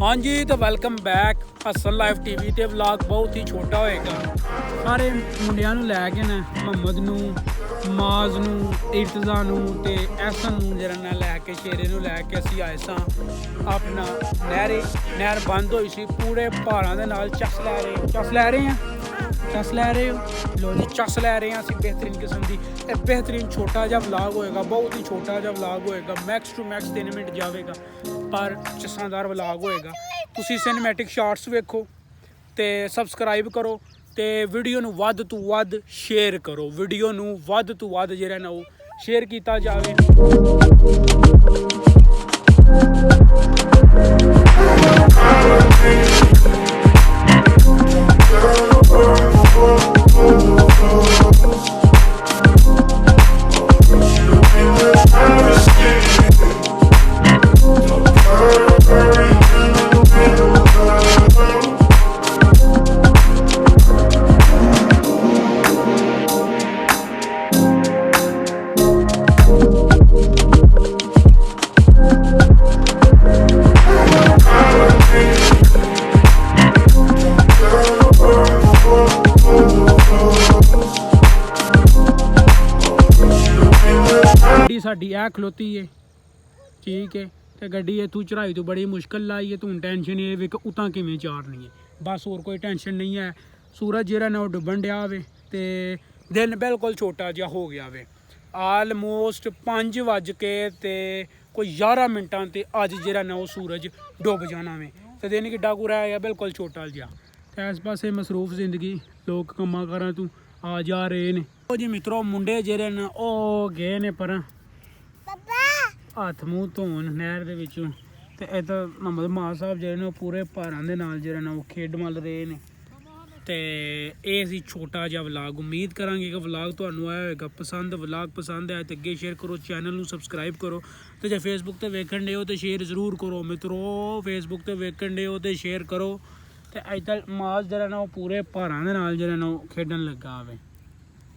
हाँ जी, तो welcome back Hasan live TV ते व्लॉग बहुत ही छोटा होएगा। सारे मुंडियां नूं लैके ना मुहम्मद नूं माज नूं इर्तजा नूं ते एहसन नूं जरा ना लैके शेरे नूं लैके असीं आए सां अपना नहर बंद होई सी पूरे पहाड़ां दे नाल चस लै रहे हैं चस लै रहे हो लो जी चस लै रहे हैं असीं बेहतरीन किस्म दी बेहतरीन छोटा जिहा व्लॉग होएगा बहुत ही छोटा जिहा व्लॉग होएगा मैक्स टू मैक्स 3 मिनट जावेगा पर चसादार व्लॉग होएगा। तुसीं सिनेमैटिक शॉट्स वेखो ते सबसक्राइब करो ते वीडियो नूं वध तो वध शेयर करो वीडियो नूं वध तो वध जिहड़ा ना ओह शेयर कीता जावे। गड्डी साडी ऐ खलोती है ठीक है तो गड्डी इत्थूं चढ़ाई तो बड़ी मुश्किल लाई है। तू टेंशन ये वे कि उतां किवें चाढ़नी है बस होर कोई टेंशन नहीं है। सूरज जिहड़ा ना डुब्बन डिया वे ते दिन बिल्कुल छोटा जिहा हो गया वे आलमोस्ट 5 बज के ते कोई 11 मिनटां ते अज जिहड़ा ना ओह सूरज डुब जाना वे ते दिन किड्डा कु रह गया बिल्कुल छोटा जिहा। ते इस पासे मसरूफ जिंदगी लोग कम्मां कारां तों आ जा रहे ने। ओ जी मित्रों मुंडे जेह्ड़े न ओह गए ने पर हत्थ मूँह धोन नहर दे विचों ते इधर मुहम्मद माज साहब जेह्ड़े ने पूरे पहाड़ां दे नाल जेह्ड़े ने ओह खेड मल रहे ने। ते एह सी छोटा जिहा व्लॉग उम्मीद करांगे कि व्लॉग तुहानूं आया होएगा पसंद। व्लॉग पसंद आए तो अगे शेयर करो चैनल नूं सबसक्राइब करो ते जे फेसबुक ते वेखण डे हो तो शेयर जरूर करो मित्रों फेसबुक ते वेखण डे हो तो शेयर करो। ते इधर माज जेह्ड़ा ना ओह पूरे पहाड़ां दे नाल जेह्ड़ा ना ओह खेडन लग्गा वे।